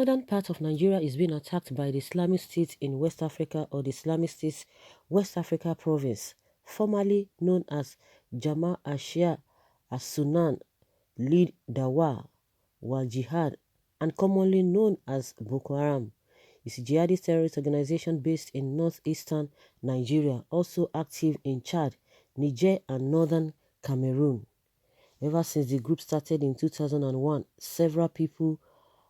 northern part of Nigeria is being attacked by the Islamic State in West Africa, or the Islamic State's West Africa province, formerly known as Jama Ashia as-Sunan Lead Dawa wal Jihad, and commonly known as Boko Haram, is a jihadist terrorist organization based in northeastern Nigeria, also active in Chad, Niger, and northern Cameroon. Ever since the group started in 2001, several people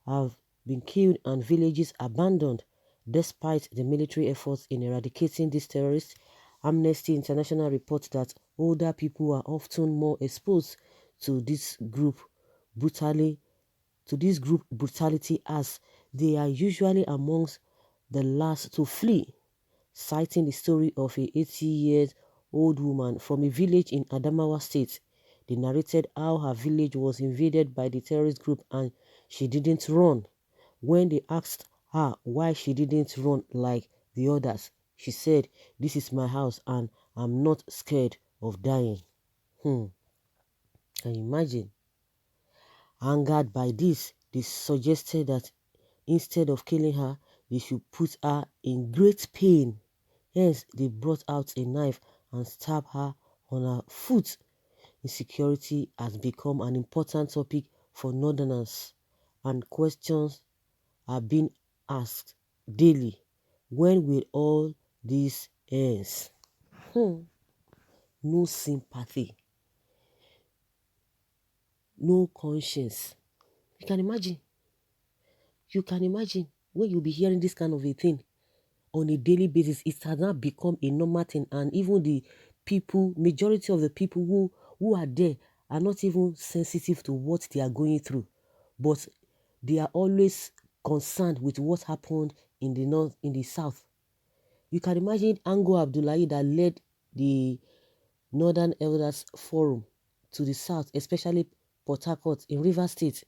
have been killed and villages abandoned despite the military efforts in eradicating these terrorists. Amnesty International reports that older people are often more exposed to this group brutality as they are usually amongst the last to flee, citing the story of a 80-year-old woman from a village in Adamawa State. They narrated how her village was invaded by the terrorist group and she didn't run. When they asked her why she didn't run like the others, she said, "This is my house and I'm not scared of dying." Can you imagine? Angered by this, they suggested that instead of killing her, they should put her in great pain. Hence, they brought out a knife and stabbed her on her foot. Insecurity has become an important topic for northerners, and questions are being asked daily. When will all this end? No sympathy, no conscience. You can imagine. You can imagine when you'll be hearing this kind of a thing on a daily basis. It has now become a normal thing, and even the people, majority of the people who are there are not even sensitive to what they are going through, but they are always concerned with what happened in the north, in the south. You can imagine Ango Abdullahi that led the Northern Elders Forum to the south, especially Port Harcourt in Rivers State,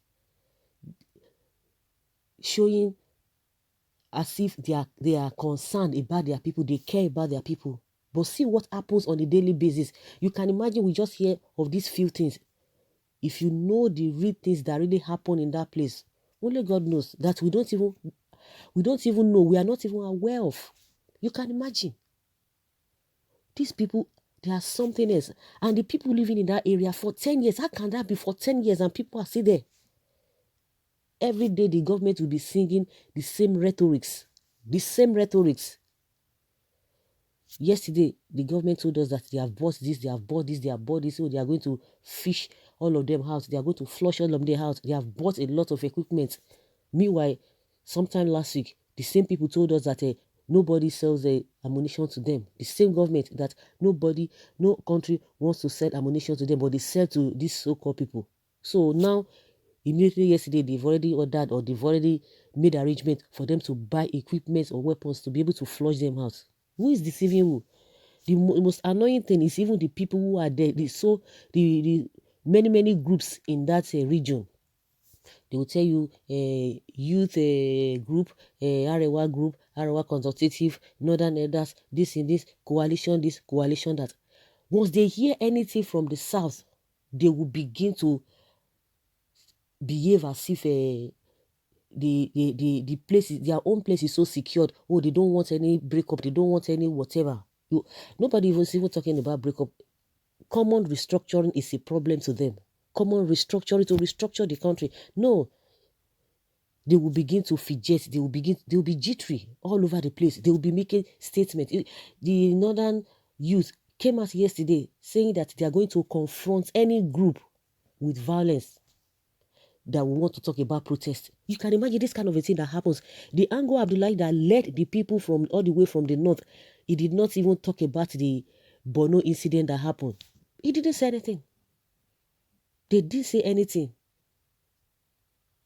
showing as if they are concerned about their people, they care about their people. But see what happens on a daily basis. You can imagine we just hear of these few things. If you know the real things that really happen in that place, only God knows that we don't even know, we are not even aware of. You can imagine. These people, they are something else. And the people living in that area for 10 years, how can that be for 10 years and people are still there? Every day the government will be singing the same rhetorics. The same rhetorics. Yesterday, the government told us that they have bought this, they have bought this, they have bought this, so they are going to fish all of them out. They are going to flush all of them out. They have bought a lot of equipment. Meanwhile, sometime last week, the same people told us that nobody sells ammunition to them. The same government that no country wants to sell ammunition to them, but they sell to these so-called people. So now, immediately yesterday, they've already ordered or they've already made arrangement for them to buy equipment or weapons to be able to flush them out. Who is deceiving who? The most annoying thing is even the people who are there. The many groups in that region. They will tell you youth group, Arewa group, Arewa consultative, Northern Elders, this, coalition that. Once they hear anything from the south, they will begin to behave as if the place is, their own place is so secured. Oh, they don't want any breakup, they don't want any whatever. Nobody even talking about breakup. Common restructuring is a problem to them. Common restructuring to restructure the country. No, they will begin to fidget. They will be jittery all over the place. They will be making statements. The northern youth came out yesterday saying that they are going to confront any group with violence that we want to talk about protest. You can imagine this kind of a thing that happens. The Ango Abdullahi that led the people from all the way from the north, he did not even talk about the Bono incident that happened. He didn't say anything. They didn't say anything.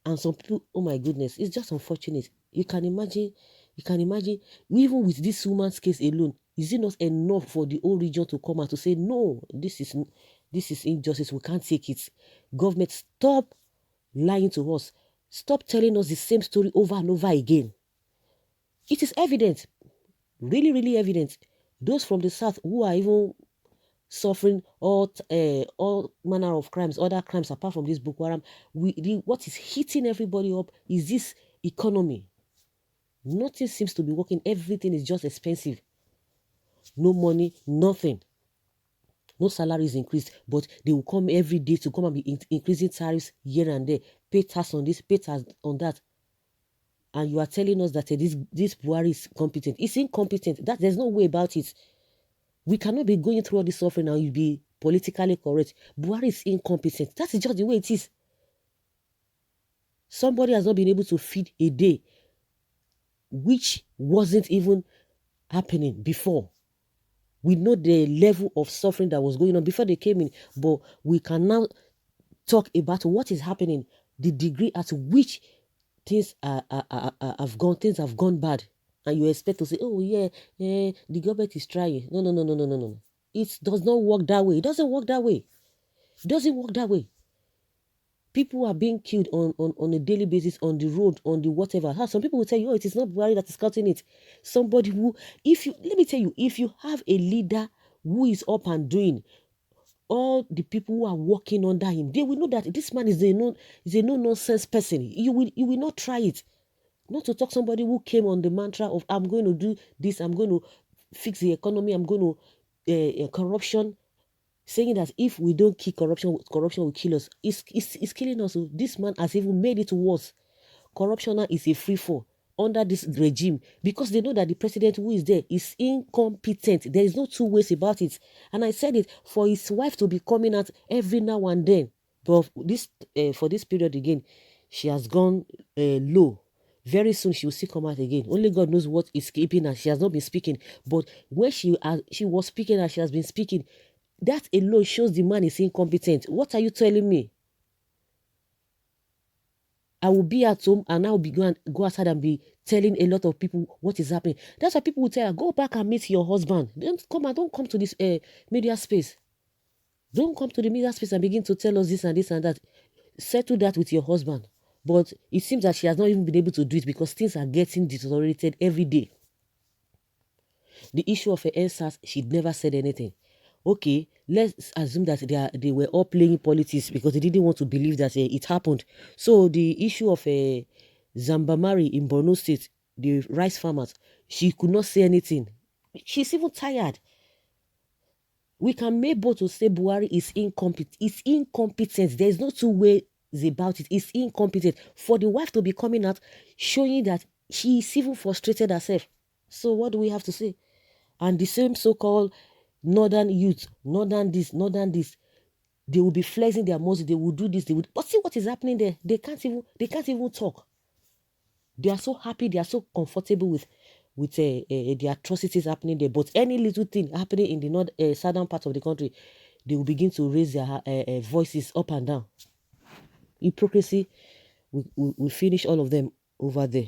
And some people, oh my goodness, it's just unfortunate. You can imagine, even with this woman's case alone, is it not enough for the whole region to come out to say, no, this is injustice, we can't take it. Government, stop lying to us. Stop telling us the same story over and over again. It is evident, really evident. Those from the south who are even suffering all manner of crimes, other crimes apart from this Boko Haram, what is hitting everybody up is this economy. Nothing seems to be working. Everything is just expensive. No money, nothing. No salaries increased, but they will come every day to come and be increasing tariffs here and there. Pay tax on this, pay tax on that. And you are telling us that this Buhari is competent. It's incompetent. That there's no way about it. We cannot be going through all this suffering and you be politically correct. Buhari is incompetent. That is just the way it is. Somebody has not been able to feed a day, which wasn't even happening before. We know the level of suffering that was going on before they came in, but we can now talk about what is happening, the degree at which things have gone bad, and you expect to say, oh yeah, the government is trying. No. It does not work that way. It doesn't work that way. It doesn't work that way. People are being killed on a daily basis, on the road, on the whatever. Some people will tell you, oh, it is not Buhari that is cutting it. Somebody who, let me tell you, if you have a leader who is up and doing, all the people who are working under him, they will know that this man is a no-nonsense person. You will not try it. Not to talk somebody who came on the mantra of, I'm going to do this, I'm going to fix the economy, I'm going to corruption, saying that if we don't kill corruption will kill us. It's killing us. This man has even made it worse. Corruption now is a free fall under this regime because they know that the president who is there is incompetent. There is no two ways about it. And I said it, for his wife to be coming out every now and then, but this for this period again, she has gone low. Very soon she will still come out again. Only God knows what is keeping her. She has not been speaking, but when she was speaking and she has been speaking, that alone shows the man is incompetent. What are you telling me? I will be at home and I will be go outside and be telling a lot of people what is happening. That's why people will tell her, go back and meet your husband. Don't come to this media space. Don't come to the media space and begin to tell us this and this and that. Settle that with your husband. But it seems that she has not even been able to do it because things are getting deteriorated every day. The issue of her NSAS, she never said anything. Okay, let's assume that they were all playing politics because they didn't want to believe that it happened. So the issue of Zambamari in Borno State, the rice farmers, she could not say anything. She's even tired. We can make both to say Buhari is incompetent. It's incompetent. There is no two ways about it. It's incompetent. For the wife to be coming out, showing that she is even frustrated herself. So what do we have to say? And the same so-called northern youth, northern this, they will be flexing their muscle, they will do this, but see what is happening there. They can't even talk. They are so happy, they are so comfortable with the atrocities happening there. But any little thing happening in the southern part of the country, they will begin to raise their voices up and down. Hypocrisy, we finish all of them over there.